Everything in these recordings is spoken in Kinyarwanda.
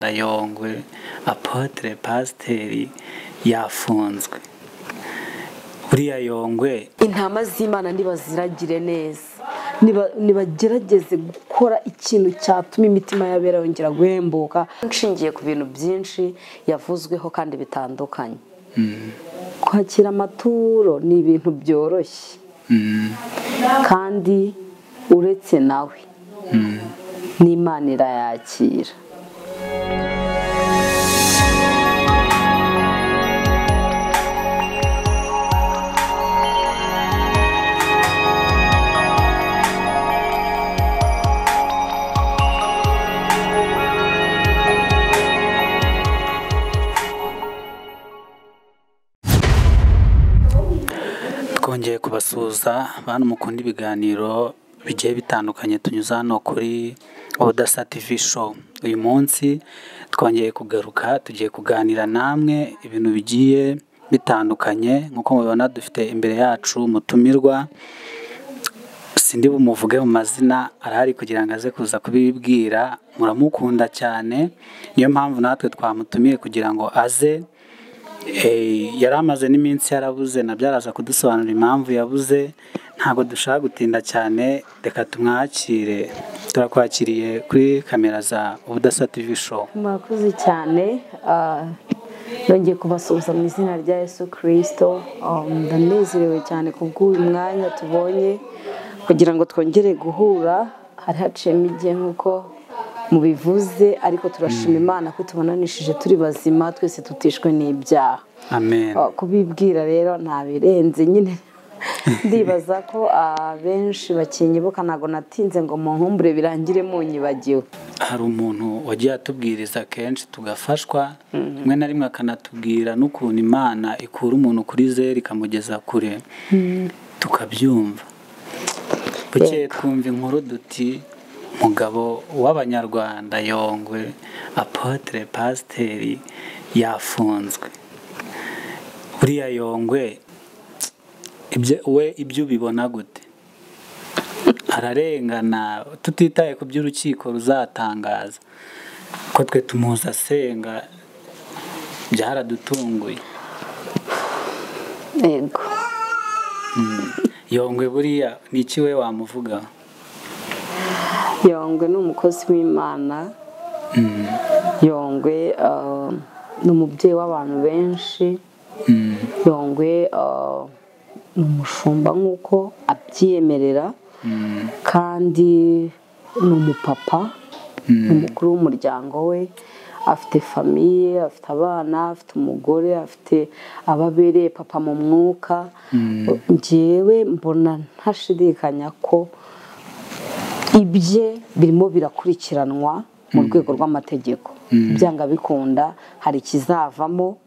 Yongwe Apotre Pasiteri yafunzwe. Buriya Yongwe intama z'Imana nibaziragire neza, nibagerageze gukora ikintu cyatuma imitima y'abera yongera guhembuka. Nshingiye ku bintu byinshi yavuzweho kandi bitandukanye. Kwakira amaturo ni ibintu byoroshye, kandi uretse nawe n'Imana irayakira. Twongeye kubasuhuza bantu mukunda ibiganiro bigiye bitandukanye tunyuza hano kuri Udasa TV show. Uyu munsi twongeye kugaruka, tugiye kuganira namwe ibintu bigiye bitandukanye. Nkuko mubibona dufite imbere yacu umutumirwa, sindi bumuvuge mu mazina, arahari kugira ngo aze kuza kubibwira. Muramukunda cyane, niyo mpamvu natwe twamutumiye kugira ngo aze. Yari amaze n'iminsi yarabuze, nabyo araza kudusobanurira impamvu yabuze. Ntabwo dushaka gutinda cyane, reka tumwakire. Turakwakiriye kuri kamera za Udasa TV show. Murakoze cyane, nongeye kubasuhuza mu izina rya Yesu Kristo. Ndanezerewe cyane kubw'uyu mwanya tubonye kugira ngo twongere guhura. Hari haciyemo igihe nk'uko mubivuze, ariko turashima Imana ko tubonanishije turi bazima, twese tutishwe n'ibyaha. Amen. Kubibwira rero ntabirenze nyine. Ndibaza ko benshi bakinyibuka, ntago natinze ngo munkumbure birangire munyibagiwe. Hari umuntu wagiye atubwiriza kenshi tugafashwa, rimwe na rimwe akanatubwira n'ukuntu Imana ikura umuntu kuri zero ikamugeza kure, tukabyumva. Bukeye twumva inkuru duti umugabo w'Abanyarwanda Yongwe Apotre Pasiteri yafunzwe. Buriya Yongwe ibyo ubibona gute? Ararengana, tutitaye ku by'urukiko ruzatangaza, ko twe tumuzi asenga, byaradutunguye. Yego. Yongwe buriya ni iki we wamuvugaho? Yongwe ni umukozi w'Imana. Yongwe ni umubyeyi w'abantu benshi. Yongwe ni umushumba nk'uko abyiyemerera, kandi ni umupapa, ni umukuru w'umuryango we. Afite famiye, afite abana, afite umugore, afite ababereye papa mu mwuka. Njyewe mbona ntashidikanya ko ibye birimo birakurikiranwa mu rwego rw'amategeko. Byanga bikunda hari ikizavamo,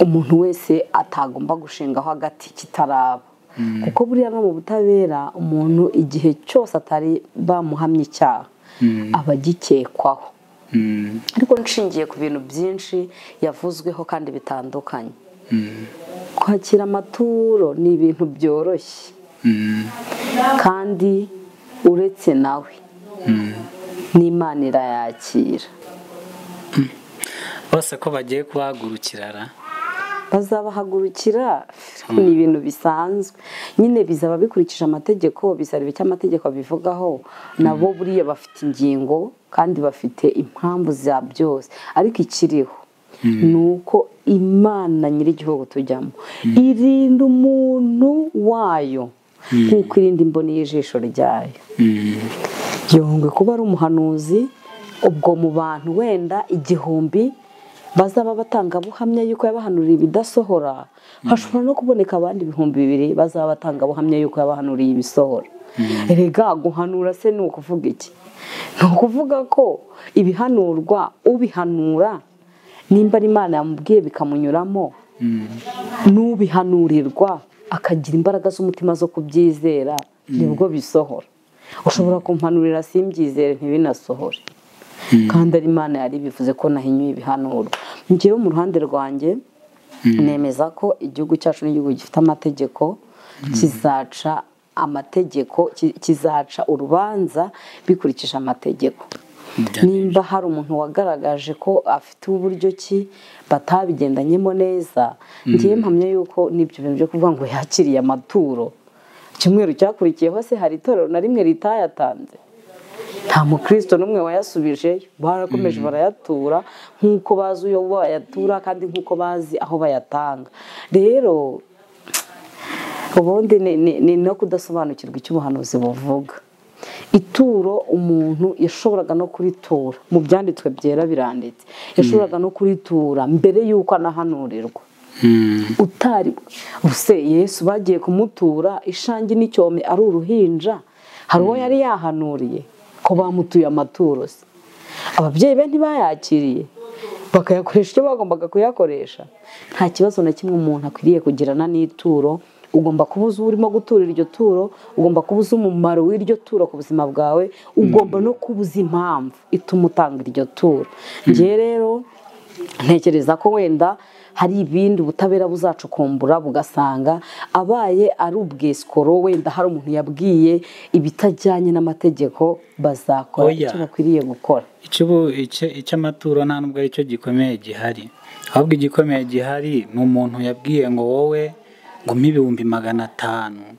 umuntu wese atagomba gushingaho agati kitaraba. Kuko buriya no mu butabera, umuntu igihe cyose atari bamuhamya icyaha aba agikekwaho. Ariko nshingiye ku bintu byinshi yavuzweho kandi bitandukanye. Kwakira amaturo ni ibintu byoroshye, kandi uretse nawe n'Imana irayakira. Bose ko bagiye kubahagurukira? Bazabahagurukira, ni ibintu bisanzwe nyine, bizaba bikurikije amategeko. Bizareba icyo amategeko abivugaho. Nabo buriya bafite ingingo kandi bafite impamvu za byose, ariko ikiriho ni uko Imana nyir'igihugu tujyamo irinda umuntu wayo nk'uko irinda imboni y'ijisho ryayo. Yongwe kuba ari umuhanuzi, ubwo mu bantu wenda 1000 bazaba batanga buhamya yuko yabahanuriye ibidasohora, hashobora no kuboneka abandi 2,000 bazaba batanga buhamya yuko yabahanuriye ibisohora. Erega guhanura se ni ukuvuga iki? Ni ukuvuga ko ibihanurwa ubihanura, nimba ari Imana yamubwiye bikamunyuramo, n'ubihanurirwa akagira imbaraga z'umutima zo kubyizera, nibwo bisohora. Ushobora kumpanurira simbyizere ntibinasohore, kandi ari Imana yari bivuze ko nahinyuye ibihanurwa. Njyewe mu ruhande rwanjye nemeza ko igihugu cyacu n'igihugu gifite amategeko, kizaca urubanza bikurikije amategeko. nimba hari umuntu wagaragaje ko afite uburyo ki batabigendanyemo neza, ngiye mpamya yuko n'ibyo bintu byo kuvuga ngo yakiriye amaturo, icyumweru cyakurikiyeho se hari itorero na rimwe ritayatanze? Nta mukristo n'umwe wayasubijeyo, barakomeje barayatura nk'uko bazi uyo bayatura kandi nk'uko bazi aho bayatanga. Rero ubundi ni no kudasobanukirwa icyo ubuhanuzi buvuga. Ituro umuntu yashoboraga no kuritura, mu byanditswe byera biranditse, yashoboraga no kuritura mbere y'uko anahanurirwa. Utari ubuse Yesu bagiye kumutura ishangi n'icyome ari uruhinja, hari uwo yari yahanuriye ko bamutuye amaturo se? Ababyeyi be ntibayakiriye bakayakoresha icyo bagombaga kuyakoresha? Nta kibazo na kimwe umuntu akwiriye kugirana n'ituro. Ugomba kubuza urimo gutura iryo turo, ugomba kubuza umumaro w'iryo turo ku buzima bwawe, ugomba no kubuza impamvu ituma utanga iryo turo. Ngiye rero ntekereza ko wenda hari ibindi ubutabera buzacukumbura bugasanga abaye ari ubwesikoro, wenda hari umuntu yabwiye ibitajyanye n'amategeko, bazakora icyo bakwiriye gukora. Icy'amaturo nta nubwo ari cyo gikomeye gihari, ahubwo igikomeye gihari ni umuntu yabwiye ngo wowe ngo umpe 500,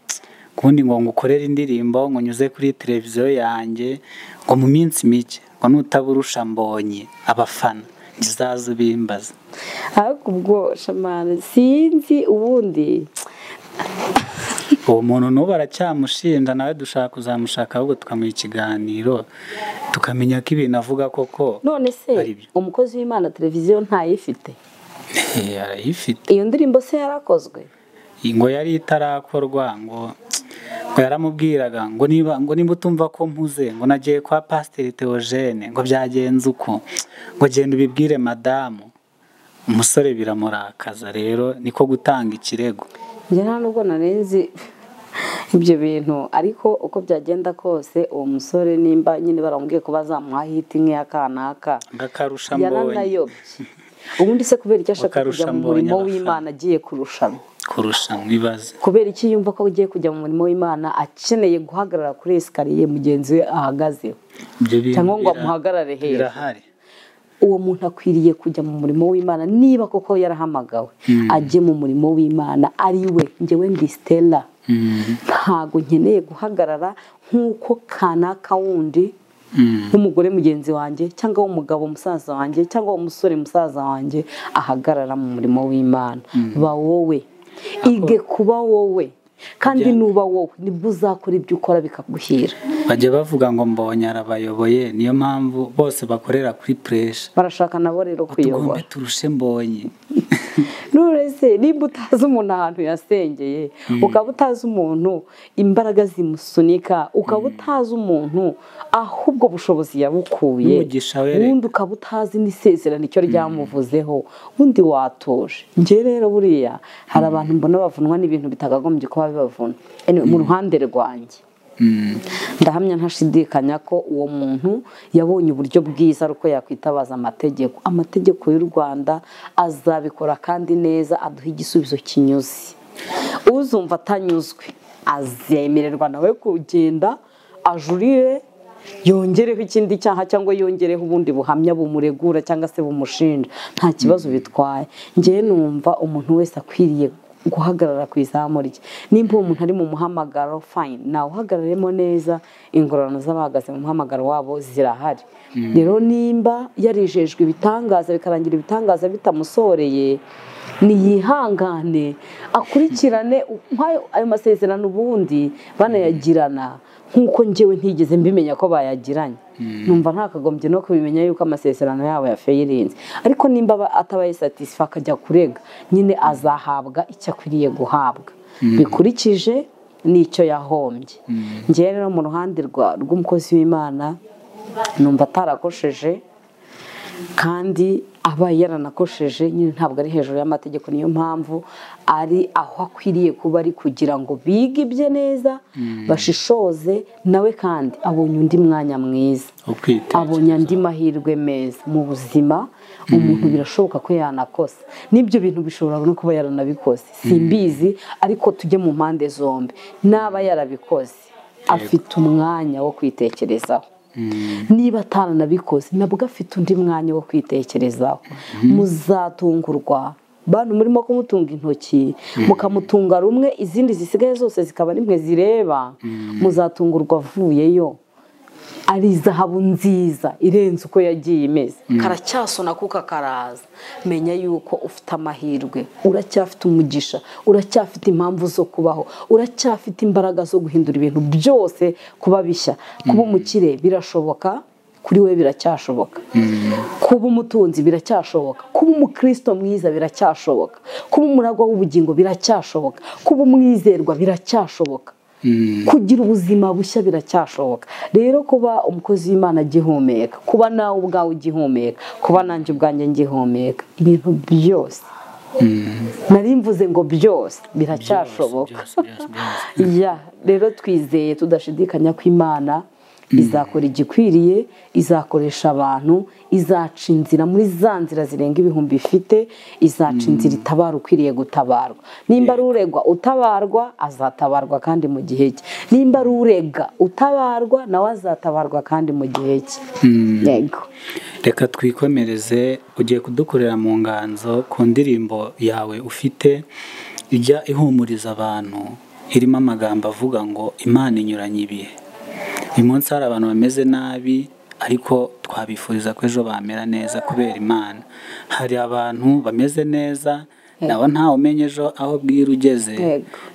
kundi ngo ngukorere indirimbo, ngo nyuze kuri televiziyo yanjye, ngo mu minsi mike, ngo nutaburusha mbonye abafana ngizaza ubimbaza. Ariko ubwo shamana sinzi ubundi uwo muntu n'ubu aracyamushinja, nawe dushaka kuzamushaka ahubwo tukamuha ikiganiro tukamenya ko ibintu avuga koko. None se umukozi w'Imana televiziyo ntayifite? Arayifite. Iyo ndirimbo se yarakozwe? Ngo yari itarakorwa, ngo yaramubwiraga ngo niba utumva ko mpuze, ngo nagiye kwa Pasiteri Theogene, ngo byagenze uko, ngo genda ubibwire madamu. Umusore biramurakaza, rero niko gutanga ikirego. Njye nta nubwo narenze ibyo bintu, ariko uko byagenda kose uwo musore nimba nyine baramubwiye ko bazamuha hiti nk'iya kanaka, ngakarusha mbonye yaranayobye. Ubundi se kubera icyo ashaka kujya mu murimo w'Imana agiye kurushanwa? Ibaze kubera iki yumva ko agiye kujya mu murimo w'Imana akeneye guhagarara kuri esikariye mugenzi we ahagazeho, cyangwa ngo amuhagarare hejuru? Uwo muntu akwiriye kujya mu murimo w'Imana niba koko yarahamagawe, ajye mu murimo w'Imana ari we. Njyewe ndi Stella, ntago nkeneye guhagarara nk'uko kanaka wundi nk'umugore mugenzi wanjye cyangwa umugabo musaza wanjye cyangwa umusore musaza wanjye ahagarara mu murimo w'Imana. Ba wowe, ige kuba wowe, kandi nuba wowe nibwo uzakora ibyo ukora bikaguhira. Bajya bavuga ngo mbonye arabayoboye, niyo mpamvu bose bakorera kuri pressure, barashaka nabo rero kuyobora. Tugombe turushe mbonye. Nurese nimba utazi umuntu ahantu yasengeye, ukaba utazi umuntu imbaraga zimusunika, ukaba utazi umuntu ahubwo bushobozi yabukuye, ubundi ukaba utazi n'isezerano icyo ryamuvuzeho, undi watuje. Njye rero buriya hari abantu mbona bavunwa n'ibintu bitagagombye kuba bibavuna mu ruhande rwanjye. Ndahamya ntashidikanya ko uwo muntu yabonye uburyo bwiza uko yakwitabaza amategeko y'u Rwanda, azabikora kandi neza, aduha igisubizo kinyuze. Uzumva atanyuzwe azemererwa nawe kugenda ajurire, yongereho ikindi cyaha cyangwa yongereho ubundi buhamya bumuregura cyangwa se bumushinja, nta kibazo bitwaye. Njye numva umuntu wese akwiriye guhagarara ku izamu rye. Nimba uwo muntu ari mu muhamagaro, fine, nawe uhagararemo neza, ingororano z'abahagaze mu muhamagaro wabo zirahari. Rero nimba yarijejwe ibitangaza bikarangira ibitangaza bitamusoreye, niyihangane akurikirane ayo masezerano ubundi banayagirana, nk'uko njyewe ntigeze mbimenya ko bayagiranye. Numva ntakagombye no kubimenya yuko amasezerano yabo yafayirinze. Ariko nimba atabaye satisfa akajya kurega, nyine azahabwa icyo akwiriye guhabwa bikurikije n'icyo yahombye. Njye rero mu ruhande rw'umukozi w'Imana numva atarakosheje, kandi abaye yaranakosheje nyine ntabwo ari hejuru y'amategeko. Niyo mpamvu ari aho akwiriye kuba ari, kugira ngo bige ibye neza, bashishoze nawe, kandi abonye undi mwanya mwiza, abonye andi mahirwe meza mu buzima. Umuntu birashoboka ko yanakosa, n'ibyo bintu bishobora no kuba yaranabikoze, simbizi, ariko tujye mu mpande zombi. Naba yarabikoze afite umwanya wo kwitekerezaho. niba ataranabikoze nabwo afite undi mwanya wo kwitekerezaho. Muzatungurwa bantu murimo kumutunga intoki mukamutunga rumwe, izindi zisigaye zose zikaba rimwe zireba, muzatungurwa avuyeyo ari zahabu nziza irenze uko yagiye imeze. Karacyasona kuko karaza. Menya yuko ufite amahirwe, uracyafite umugisha, uracyafite impamvu zo kubaho, uracyafite imbaraga zo guhindura ibintu byose kuba bishya. Kuba umukire birashoboka, kuri we biracyashoboka. Kuba umutunzi biracyashoboka. Kuba umukristo mwiza biracyashoboka. Kuba umuragwa w'ubugingo biracyashoboka. Kuba umwizerwa biracyashoboka. Kugira ubuzima bushya biracyashoboka. Rero kuba umukozi w'Imana agihumeka, kuba nawe ubwawe ugihumeka, kuba nanjye ubwanjye ngihumeka, ibintu byose nari mvuze ngo byose biracyashoboka. Rero twizeye tudashidikanya ko Imana izakora igikwiriye, izakoresha abantu, izaca inzira muri za nzira zirenga ibihumbi ifite, izaca inzira itabara ukwiriye gutabarwa. Nimba ari uregwa utabarwa, azatabarwa kandi mu gihe cye. Nimba ari urega utabarwa, nawe azatabarwa kandi mu gihe cye. Yego. Reka twikomereze, ugiye kudukorera mu nganzo ku ndirimbo yawe ufite ijya ihumuriza abantu, irimo amagambo avuga ngo Imana inyuranye ibihe. Uyu munsi hari abantu bameze nabi, ariko twabifuriza ko ejo bamera neza kubera Imana. Hari abantu bameze neza, nawe ntawe umenya ejo aho bwira ugeze.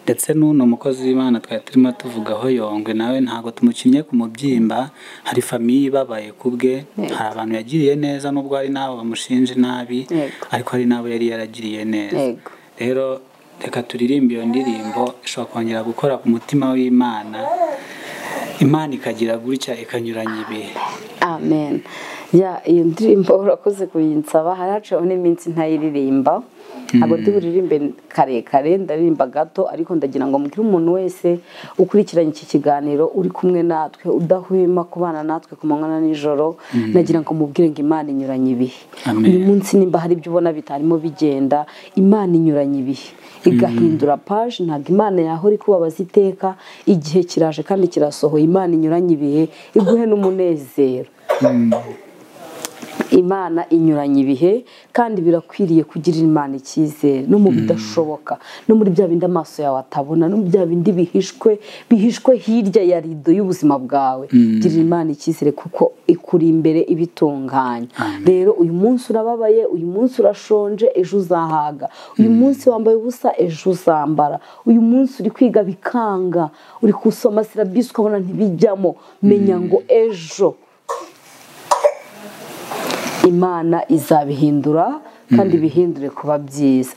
Ndetse n'uno mukozi w'Imana twari turimo tuvugaho Yongwe, nawe ntabwo tumukinye ku mubyimba. Hari famiye ibabaye ku bwe, hari abantu yagiriye neza nubwo hari n'abo bamushinje nabi, ariko hari n'abo yari yaragiriye neza. Rero reka turirimbe iyo ndirimbo, ishobora kongera gukora ku mutima w'Imana, Imana ikagira gutya ikanyuranya ibihe. Amen. Iyo ndirimbo urakoze kuyinsaba, haraciyeho n'iminsi ntayiririmba. Ntabwo ndi buririmbe karekare, ndaririmba gato, ariko ndagira ngo mbwire umuntu wese ukurikiranye iki kiganiro, uri kumwe natwe, udahwema kubana natwe ku manywa na nijoro, nagira ngo mubwire ngo Imana inyuranye ibihe. Uyu munsi nimba hari ibyo ubona bitarimo bigenda, Imana inyuranye ibihe, igahindura paje. Ntabwo Imana yahora ikubabaza iteka, igihe kiraje kandi kirasohoye. Imana inyuranye ibihe, iguhe n'umunezero. Imana inyuranye ibihe, kandi birakwiriye kugira Imana icyizere no mu bidashoboka, no muri bya bindi amaso yawe atabona, no mu bya bindi bihishwe hirya ya rido y'ubuzima bwawe. Girira Imana icyizere kuko ikuri imbere ibitunganya. Rero uyu munsi urababaye, uyu munsi urashonje, ejo uzahaga. Uyu munsi wambaye ubusa, ejo uzambara. Uyu munsi uri kwiga bikanga, uri kusoma silabisi ukabona ntibijyamo, menya ngo ejo Imana izabihindura kandi bihindure kuba byiza.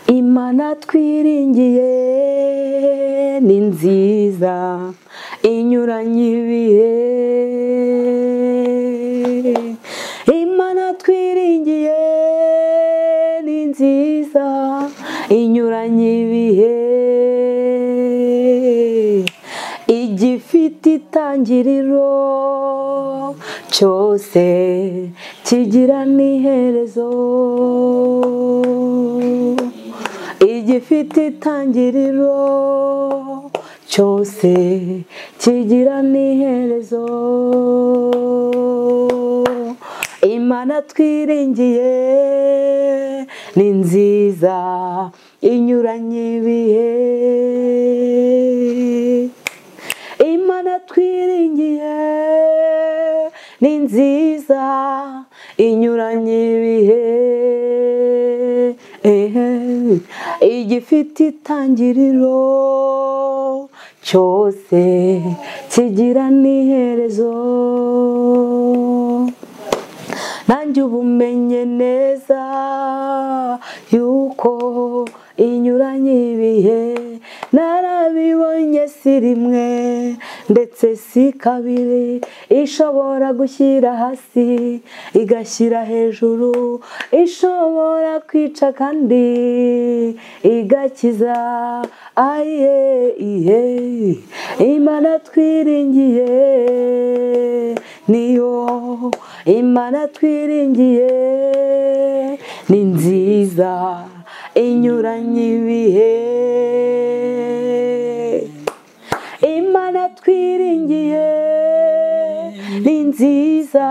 Imana twiringiye ni nziza, inyuranye ibihe. Imana twiringiye ni nziza, inyuranye ibihe. Igifite itangiriro cyose kigira n'iherezo. Igifite itangiriro cyose kigira n'iherezo. Imana twiringiye ni nziza, inyuranye ibihe. Imana twiringiye ni nziza, inyuranye ibihe. Igifite itangiriro cyose kigira n'iherezo. Nanjye ubumenye neza yuko inyuranye ibihe, narabibonye si rimwe ndetse si kabiri. Ishobora gushyira hasi igashyira hejuru, ishobora kwica kandi igakiza. Aye Imana twiringiye niyo, Imana twiringiye ni nziza, inyuranye ibihe. Imana twiringiye nziza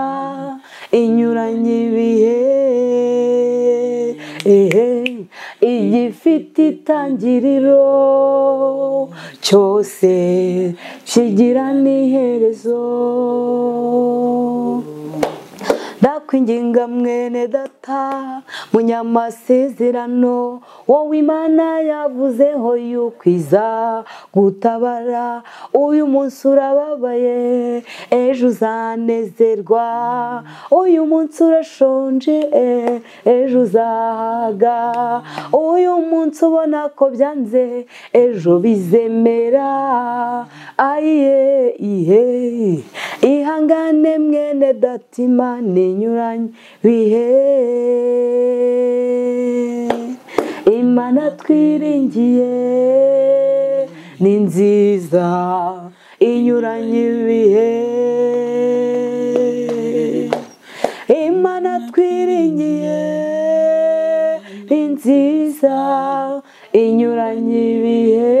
inyuranye ibihe, igifite itangiriro cyose kigira n'iherezo. Ndakwinginga mwene data munyamasezerano, wowe Imana yavuzeho yuko iza gutabara. Uyu munsi urababaye, ejo uzanezerwa. Uyu munsi urashonje, ejo uzahaga. Uyu munsi ubona ko byanze, ejo bizemera. Ayiye ihe, ihangane mwene data, Imana inyuranye bihe. Imana twiringiye ni nziza inyuranye ibihe. Imana twiringiye ni nziza inyuranye ibihe,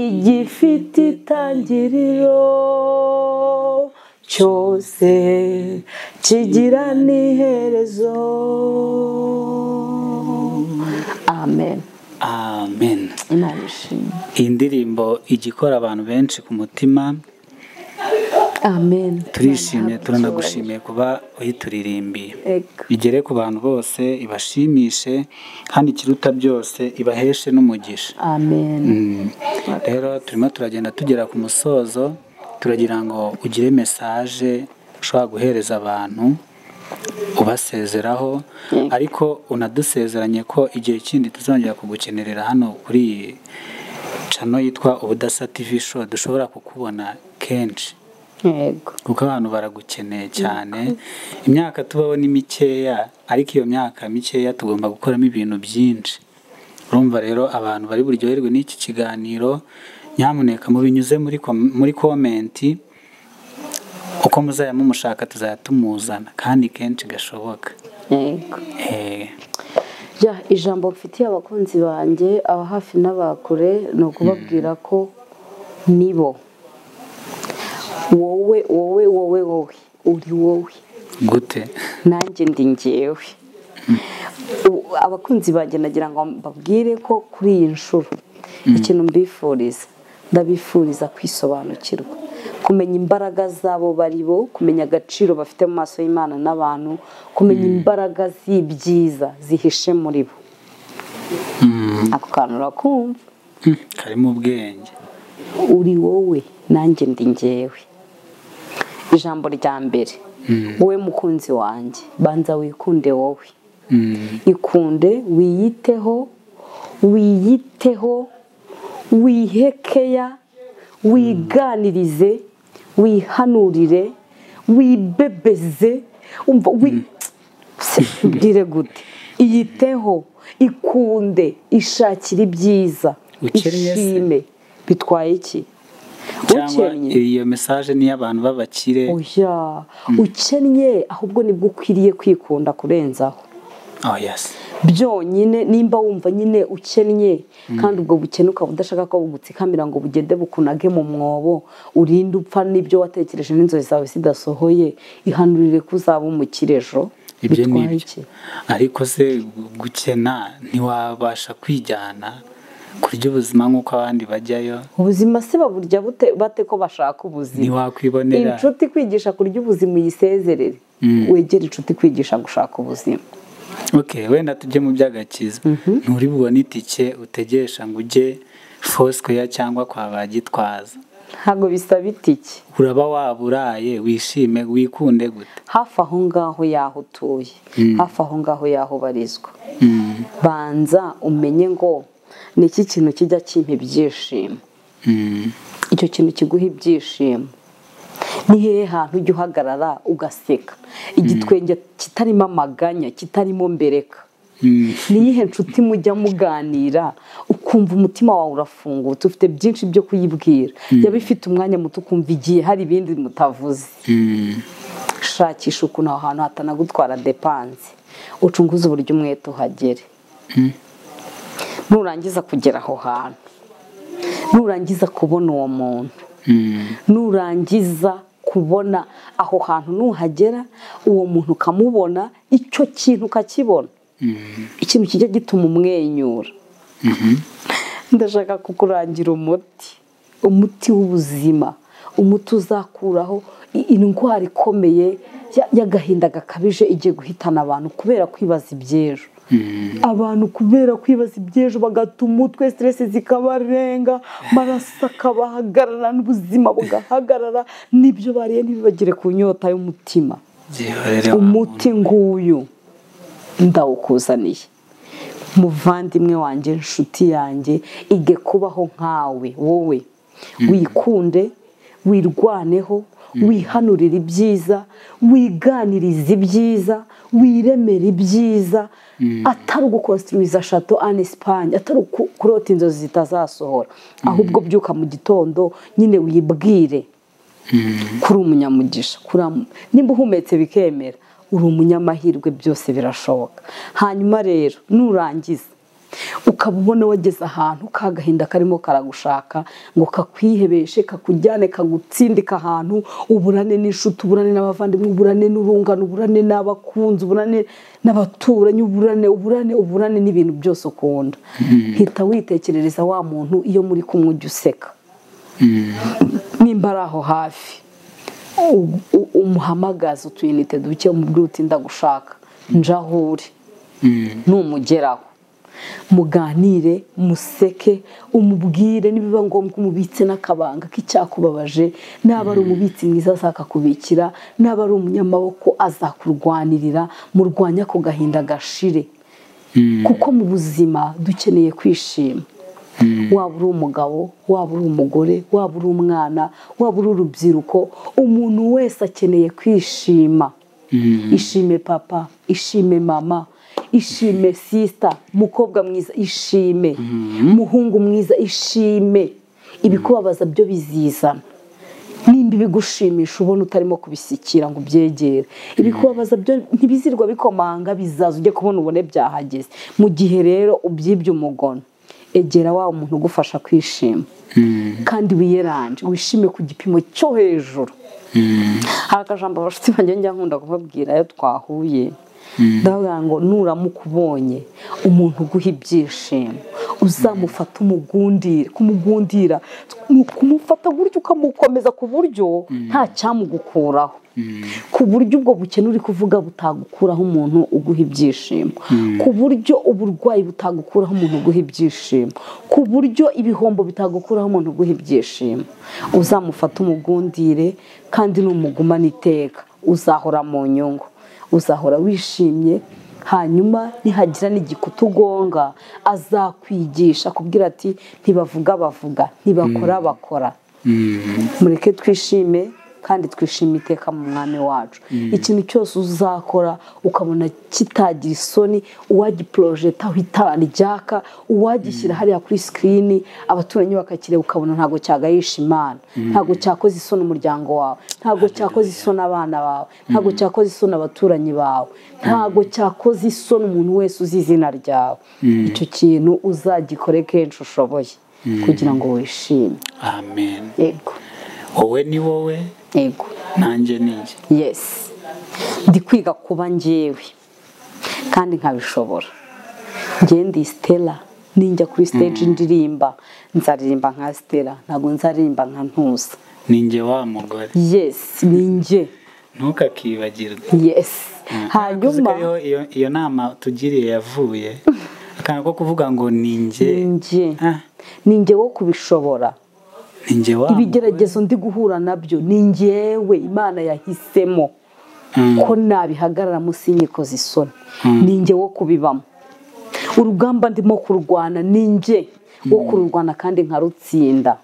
igifite itangiriro cyose kigira n'iherezo. Amen. Amen. Imana ishimwe. Iyi ndirimbo ijya ikora abantu benshi ku mutima. Amen. Turishimye, turanagushimiye kuba uyituririmbiye. Bigere ku bantu bose, ibashimishe, kandi ikiruta byose ibaheshe n'umugisha. Amen. Rero turimo turagenda tugera ku musozo, turagira ngo ugire mesaje ushobora guhereza abantu ubasezeraho, ariko unadusezeranye ko igihe kindi tuzongera kugukenerera hano kuri iyi channel yitwa Ubudasa TV Show dushobora kukubona kenshi. Yego. Kuko abantu baragukeneye cyane. Imyaka tubaho ni mikeya, ariko iyo myaka mikeya tugomba gukoramo ibintu byinshi. Urumva rero abantu bari buryoherwe n'iki kiganiro, nyamuneka mubinyuze muri komenti, uko muzaya mumushaka tuzaya tumuzana kandi kenshi gashoboka. Yego. Ijambo mfitiye abakunzi banjye, aba hafi n'abakure, ni ukubabwira ko nibo wowe uri wowe. Gute? Nanjye ndi njyewe. Abakunzi banjye nagira ngo mbabwire ko kuri iyi nshuro ikintu mbifuriza, ndabifuriza kwisobanukirwa, kumenya imbaraga zabo bari bo, kumenya agaciro bafite mu maso y'Imana n'abantu, kumenya imbaraga z'ibyiza zihishe muri bo. Ako kantu urakumva? Karimo ubwenge. Uri wowe, nanjye ndi njyewe. Ijambo rya mbere, wowe mukunzi wanjye, banza wikunde wowe. Ikunde, wiyiteho, wihekeya, wiganirize, wihanurire, wibebeze. Umva ubwire gute? Iyiteho, ikunde, ishakire ibyiza, ishime. Bitwaye iki? Cyangwa iyo message ni y'abantu b'abakire? Oya, ukennye ahubwo nibwo ukwiriye kwikunda kurenzaho. Oh yes. Byonyine nimba wumva nyine ukennye, kandi ubwo bukene ukaba udashaka ko bugutsikamira ngo bugende bukunage mu mwobo, urinde upfa n'ibyo watekereje n'inzozi zawe zidasohoye, ihanurire ko uzaba umukire ejo. Ibyo ni iki? Ariko se gukena ntiwabasha kwijyana kurya ubuzima nk'uko abandi bajyayo? Ubuzima se baburya bate ko bashaka ubuzima? Ntiwakwibonera inshuti kwigisha kurya ubuzima uyisezerere, wegere inshuti kwigisha gushaka ubuzima. Okay, wenda tujye mu by'agakiza. Nturi bubone itike utegesha ngo ujye Foursquare cyangwa kwa Bagitwaza? Ntabwo bisaba itike. Uraba waburaye, wishime, wikunde gute? Hafi aho ngaho yaho utuye, hafi aho ngaho yaho barizwa. Banza umenye ngo ni iki kintu kijya kimpa ibyishimo. Icyo kintu kiguha ibyishimo. Ni hehe hantu ujya uhagarara ugaseka, igitwenge kitarimo amaganya, kitarimo mbereka? Ni iyihe nshuti mujya muganira ukumva umutima wawe urafungutse, ufite byinshi byo kuyibwira, yaba ifite umwanya muto ukumva igihe hari ibindi mutavuze? Shakisha ukuntu aho hantu hatanagutwara depanse, ucunguze uburyo umwete uhagere. Nurangiza kugera aho hantu, nurangiza kubona uwo muntu, nurangiza kubona aho hantu nuhagera uwo muntu ukamubona icyo kintu ukakibona ikintu kijya gituma umwenyura ndashaka kukurangira umuti w'ubuzima, umuti uzakuraho indwara ikomeye y'agahinda gakabije igiye guhitana abantu kubera kwibaza iby'ejo. Abantu kubera kwibaza iby'ejo bagata umutwe, stress zikabarenga, amaraso akabahagarara n'ubuzima bugahagarara, n'ibyo bariye ntibibagire ku nyota y'umutima. Umuti nguyu ndawukuzaniye muvandimwe wanjye, inshuti yanjye, ige kubaho nkawe wowe, wikunde, wirwaneho, wihanurira ibyiza, wiganiriza ibyiza, wiremera ibyiza, atari ugukonstruiza chateau en Espagne, atari kurota inzozi zitazasohora, ahubwo byuka mu gitondo nyine wibwire kuri umunyamugisha, nimba uhumetse bikemera, uri umunyamahirwe, byose birashoboka. Hanyuma rero nurangiza ukaba ubona wageze ahantu kagahinda karimo karagushaka ngo kakwihebeshe, kakujyane, kagutsindika ahantu, uburane n'inshuti, uburane n'abavandimwe, uburane n'urungano, uburane n'abakunzi, uburane n'abaturanyi, uburane n'ibintu byose ukunda, hita witekerereza wa muntu iyo muri kumwe ujya useka, nimba ari aho hafi umuhamagaza utuyinite duke, umubwire uti ndagushaka, njaho uri, numugeraho muganire, museke, umubwire, nibiba ngombwa umubitse n'akabanga k'icyakubabaje, naba ari umubitsi mwiza azakakubikira, naba ari umunyamaboko azakurwanirira, murwanya ako gahinda gashire, kuko mu buzima dukeneye kwishima. Waba uri umugabo, waba uri umugore, waba uri umwana, waba uri urubyiruko, umuntu wese akeneye kwishima. Ishime papa, ishime mama, ishime sister, mukobwa mwiza ishime, muhungu mwiza ishime. Ibikubabaza byo bizizana, nimba ibigushimisha ubona utarimo kubisikira ngo byegere, ibikubabaza byo ntibizirwa bikomanga, bizaza ujye kubona ubone byahageze. Mu gihe rero ubyibye umugono, egera wa umuntu ugufasha kwishima, kandi wiyeranje, wishime ku gipimo cyo hejuru. Hari akajambo abashuti banjye njya nkunda kubabwira iyo twahuye, ndavuga ngo nuramuka ubonye umuntu uguha ibyishimo, uzamufata umugundire, kumugundira ni ukumufata gutyo ukamukomeza ku buryo nta cyamugukuraho, ku buryo ubwo bukene uri kuvuga butagukuraho umuntu uguha ibyishimo, ku buryo uburwayi butagukuraho umuntu uguha ibyishimo, ku buryo ibihombo bitagukuraho umuntu uguha ibyishimo. Uzamufata umugundire, kandi numugumana iteka uzahora mu nyungu, uzahora wishimye. Hanyuma nihagira n'igikuta ugonga, azakwigisha kubwira ati ntibavuga bavuga, ntibakora bakora. Mureke twishime, kandi twishime iteka mu mwami wacu. Ikintu cyose uzakora ukabona kitagira isoni, uwagiprojeta aho itara ryaka, uwagishyira hariya kuri screen, abaturanyi bakakireba ukabona ntago cyagayisha Imana, ntago cyakoze isoni umuryango wawe, ntago cyakoze isoni abana bawe, ntago cyakoze isoni abaturanyi bawe, ntago cyakoze isoni umuntu wese uzi izina ryawe. Icyo kintu uzagikore kenshi ushoboye kugira ngo wishime. Amen. Yego. Wowe ni wowe, yego, nanjye ninjye. Yes. Ndi kwiga kuba njyewe kandi nkabishobora. Njye ndi Stella, ninjya kuri stage ndirimba, nzaririmba nka Stella, ntabwo nzaririmba nka Ntuza. Ninjye wa mugore. Yes, ninjye. Ntukakibagirwe. Yes. Hanyuma iyo nama tugiriye yavuye akana ko kuvuga ngo ninjye, ninjye wo kubishobora. Ibigeragezo ndi guhura nabyo ni njyewe Imana yahisemo ko nabihagarara munsi y'inkiko z'isoni, ni njye wo kubibamo. Urugamba ndimo kurwana ni njye wo kururwana kandi nkarutsinda.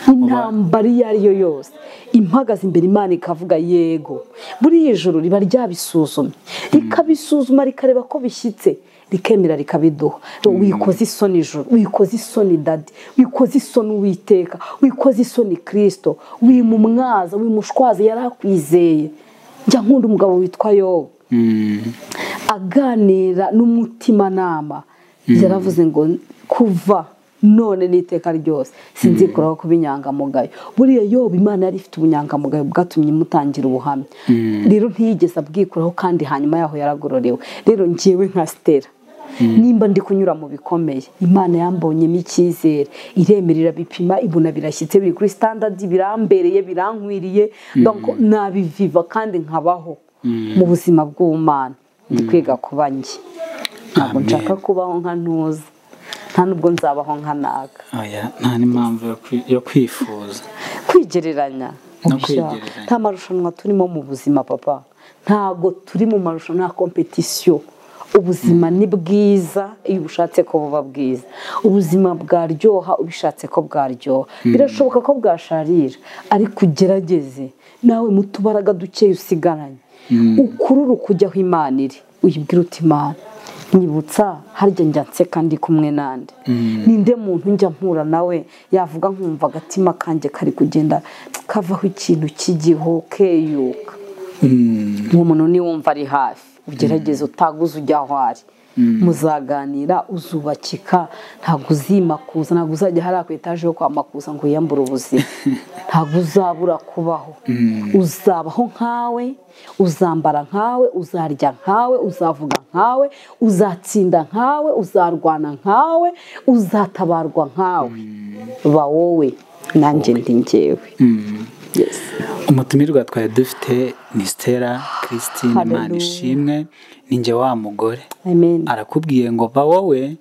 Intambara iyo ari yo yose impagaze imbere Imana ikavuga yego, buriya ijuru riba ryabisuzumye, rikabisuzuma rikareba ko bishyitse, rikemera rikabiduha. Wikoze isoni ijuru, wikoze isoni dadi, wikoze isoni Uwiteka, wikoze isoni Kristo, wimumwaza, wimushwaza yarakwizeye. Njya nkunda umugabo witwa Yobu, aganira n'umutima nama, yaravuze ngo kuva none n'iteka ryose sinzikuraho kuba inyangamugayo. Buriya Yobu Imana yari ifite ubunyangamugayo bwatumye imutangira ubuhamya, rero ntiyigeze abwikuraho kandi hanyuma yaho yaragororewe. Rero njyewe nka Stella nimba ndi kunyura mu bikomeye, Imana yambonyemo icyizere, iremerera bipima ibona birashyitse, biri kuri standard, birambereye, birankwiriye, donc nabiviva kandi nkabaho mu buzima bw'Imana. Ndi kwiga kuba njye, ntabwo nshaka kubaho nka ntuza, nta nubwo nzabaho nka naga. Nta n'impamvu yo kwifuza kwigereranya. Nta marushanwa turimo mu buzima papa, ntago turi mu marushanwa ya competition. Ubuzima ni bwiza iyo ubushatse ko buba bwiza, ubuzima bwaryoha ubishatse ko bwaryoha, birashoboka ko bwasharira, ariko ugerageze nawe mu tubaraga dukeya usigaranye, ukurura kujya aho Imana iri, uyibwira uti Imana nyibutsa harya njya nseka ndi kumwe nande, ninde muntu njya mpura nawe yavuga nkumva agatima kanjye kari kugenda kavaho ikintu kigiho keyuka. Uwo muntu ni wumva ari hafi, ugerageze utaguze ujya aho ari, muzaganira, uzubakika, ntabwo uzimakuza, ntabwo uzajya hariya ku etaje yo kwa makuza ngo wiyambure ubuzima, ntabwo uzabura kubaho, uzabaho nkawe, uzambara nkawe, uzarya nkawe, uzavuga nkawe, uzatsinda nkawe, uzarwana nkawe, uzatabarwa nkawe. Ba wowe nanjye ndi njyewe. Umutumirwa twari dufite ni Stella Christine Manishimwe, ni njye wa mugore. Arakubwiye ngo ba wowe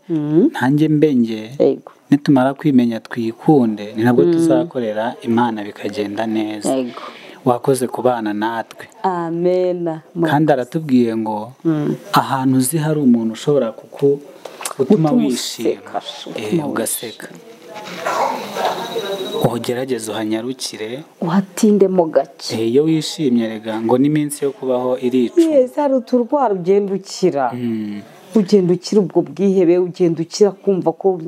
ntanjye mbenge, nitumara kwimenya twikunde, ni nabwo tuzakorera Imana bikagenda neza. Wakoze kubana natwe. Amen. Kandi aratubwiye ngo ahantu uzi hari umuntu ushobora gutuma wishima, ugaseka, ugerageze uhanyarukire, uhatindemo gake. Iyo wishimye rega ngo n'iminsi yo kubaho irica. Hari uturwara ugenda ukira, ugenda ukira ubwo bwihebe, ugenda ukira kumva ko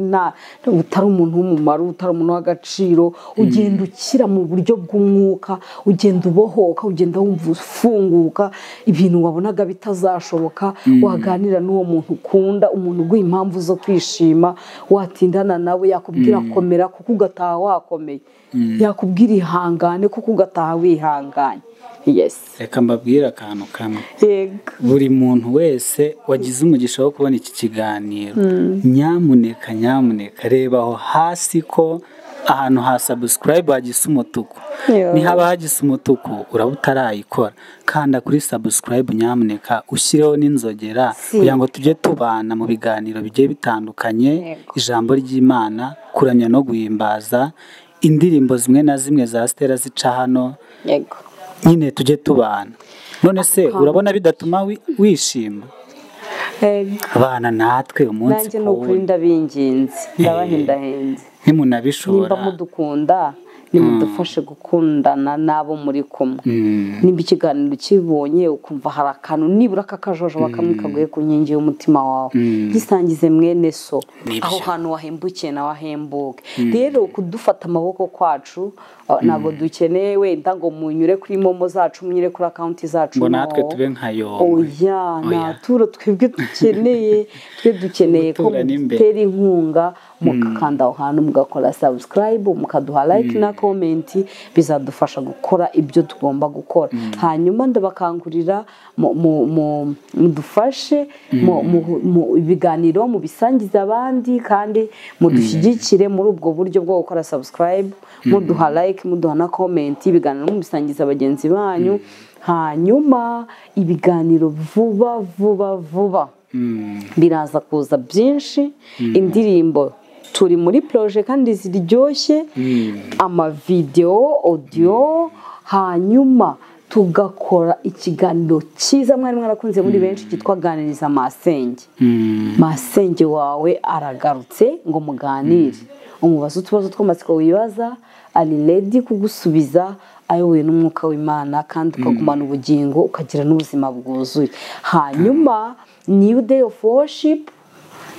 utari umuntu w'umumaro, utari umuntu w'agaciro, ugenda ukira mu buryo bw'umwuka, ugenda ubohoka, ugenda wumva ufunguka, ibintu wabonaga bitazashoboka, waganira n'uwo muntu ukunda, umuntu uguha impamvu zo kwishima, watindana nawe, yakubwira komera kuko ugataha wakomeye, yakubwira ihangane kuko ugataha wihanganye. Reka mbabwire akantu kamwe, buri muntu wese wagize umugisha wo kubona iki kiganiro, nyamuneka reba aho hasi ko ahantu ha subscribe hagisa umutuku, nihaba hagisa umutuku uraba utarayikora, kanda kuri subscribe nyamuneka, ushyireho n'inzogera kugira ngo tujye tubana mu biganiro bigiye bitandukanye, ijambo ry'Imana, kuramya no guhimbaza, indirimbo zimwe na zimwe za Stella zica hano, nyine tujye tubana. None se urabona bidatuma wishima? Abana natwe umunsi nanjye n'ukuri ndabinginze, ndabahendahenze, ntimunabishobora, nimba mudukunda nimudufashe gukundana n'abo muri kumwe. Nimba ikiganiro kibonye ukumva hari akantu nibura kakajojoba kamwe kaguye ku nkingi y'umutima wawe, gisangize mwene so, aho hantu wahembukiye nawe ahembuke. Rero kudufata amaboko kwacu ntabwo dukeneye wenda ngo munyure kuri momo zacu, munyure kuri account zacu, ngo natwe tube nka Yongwe. Naturo twebwe dukeneye ko mutera inkunga, mukakanda aho hantu, mugakora subscribe, mukaduha like na comment, bizadufasha gukora ibyo tugomba gukora. Hanyuma ndabakangurira mudufashe mu ibiganiro, mu bisangiza abandi, kandi mudushyigikire muri ubwo buryo bwo gukora subscribe, muduha like, muduha na comment, ibiganiro mu bisangiza bagenzi banyu. Hanyuma ibiganiro vuba biraza kuza byinshi, indirimbo turi muri projet kandi ziryoshye, amavideo, audio, hanyuma tugakora ikiganiro cyiza mwari mwarakunze muri benshi cyitwa Ganiriza Masenge. Masenge wawe aragarutse ngo muganire, umubaza utubazo tw'amatsiko wibaza, ari ready kugusubiza, ayobowe n'umwuka w'Imana, kandi ukagumana ubugingo, ukagira n'ubuzima bwuzuye. Hanyuma new day of worship,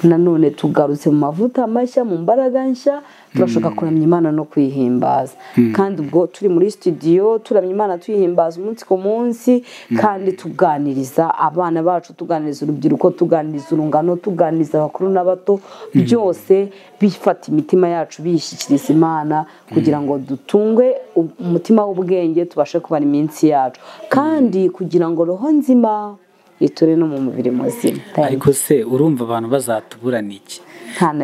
nanone tugarutse mu mavuta mashya, mu mbaraga nshya, turashaka kuramya Imana no kwihimbaza. Kandi ubwo turi muri studio turamya Imana tuyihimbaza umunsi ku munsi, kandi tuganiriza abana bacu, tuganiriza urubyiruko, tuganiriza urungano, tuganiriza abakuru n'abato, byose bifata imitima yacu biyishyikiriza Imana kugira ngo dutungwe umutima w'ubwenge, tubashe kubara iminsi yacu, kandi kugira ngo roho nzima iture no mu mubiri muzima. Ariko se urumva abantu bazatuburana iki?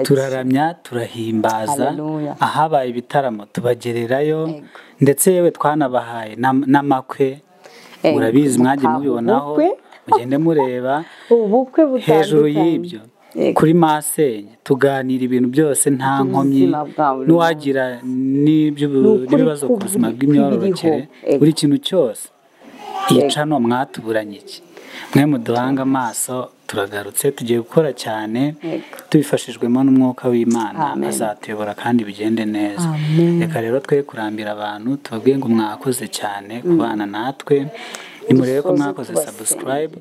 Turaramya, turahimbaza, ahabaye ibitaramo tubagererayo, ndetse yewe twanabahaye n'amakwe, urabizi mwagiye mubibonaho, mugende mureba hejuru y'ibyo kuri Masenye, tuganira ibintu byose nta nkomyi, n'uwagira n'ibibazo ku buzima bw'imyororokere, buri kintu cyose. Yica no mwatuburanye iki? Mwe muduhanga amaso, turagarutse tugiye gukora cyane tubifashijwemo n'umwuka w'Imana, azatuyobora kandi bigende neza. Reka rero twe kurambira abantu, tubabwiye ngo mwakoze cyane kubana natwe, nimurebe ko mwakoze subscribe,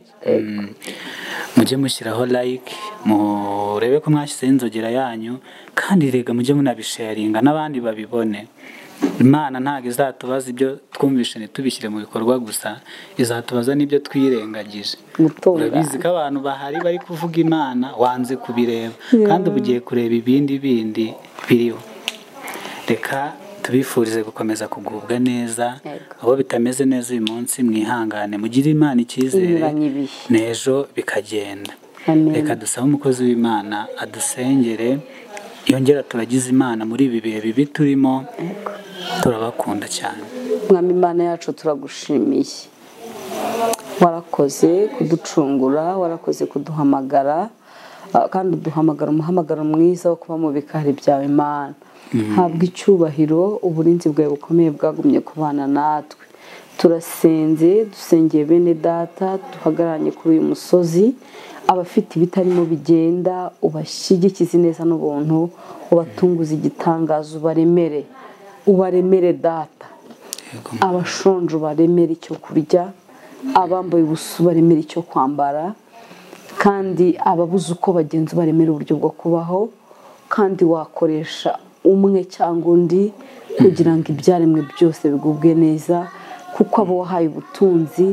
mujye mushyiraho like, murebe ko mwashyizeho inzogera yanyu, kandi rega mujye munabisharinga n'abandi babibone. Imana ntabwo izatubaza ibyo twumvishe ntitubishyire mu bikorwa gusa, izatubaza n'ibyo twirengagije. Urabizi ko abantu bahari bari kuvuga Imana wanze kubireba, kandi uba ugiye kureba ibindi biriho. Reka tubifurize gukomeza kugubwa neza, abo bitameze neza uyu munsi mwihangane, mugire Imana icyizere, n'ejo bikagenda. Reka dusabe umukozi w'Imana adusengere, yongera turagize Imana muri ibi bihe bibi turimo, turabakunda cyane. Mwami Imana yacu turagushimiye, warakoze kuducungura, warakoze kuduhamagara, kandi uduhamagara umuhamagaro mwiza wo kuba mu bikari byawe Imana. Habwa icyubahiro, uburinzi bwawe bukomeye bwagumye kubana natwe. Turasenze, dusengeye bene data duhagararanye kuri uyu musozi, abafite ibitarimo bigenda ubashyigikize neza n'ubuntu, ubatunguze igitangazo, ubaremere data. Abashonje ubaremere icyo kurya, abambaye ubusa ubaremere icyo kwambara, kandi ababuze uko bagenza ubaremere uburyo bwo kubaho, kandi wakoresha umwe cyangwa undi kugira ngo ibyaremwe byose bigubwe neza, kuko abo wahaye ubutunzi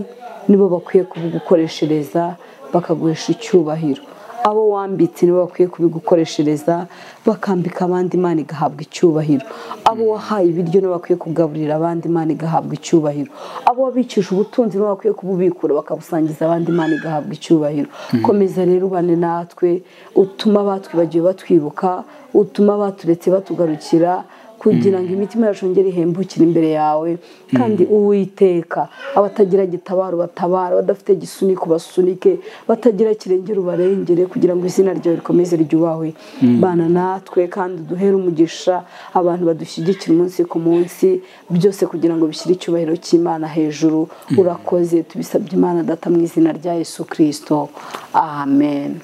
nibo bakwiye kubugukoreshereza bakaguhesha icyubahiro. Abo wambitse nibo bakwiye kubigukoreshereza bakambika abandi, Imana igahabwa icyubahiro. Abo wahaye ibiryo nibo bakwiye kugaburira abandi, Imana igahabwa icyubahiro. Abo wabikije ubutunzi nibo bakwiye kububikura bakabusangiza abandi, Imana igahabwa icyubahiro. Komeza rero ubane natwe, utuma abatwibagiwe batwibuka, utuma abaturetse batugarukira, kugira ngo imitima yacu yongere ihembukire imbere yawe. Kandi Uwiteka, abatagira gitabaro batabara, badafite gisuniko basunike, batagira kirengero barengere, kugira ngo izina ryawe rikomeze ryubahwe. Bana natwe kandi duhere umugisha abantu badushyigikira umunsi ku munsi, byose kugira ngo bishyire icyubahiro cy'Imana hejuru. Urakoze, tubisabye Imana Data mu izina rya Yesu Kristo, amen.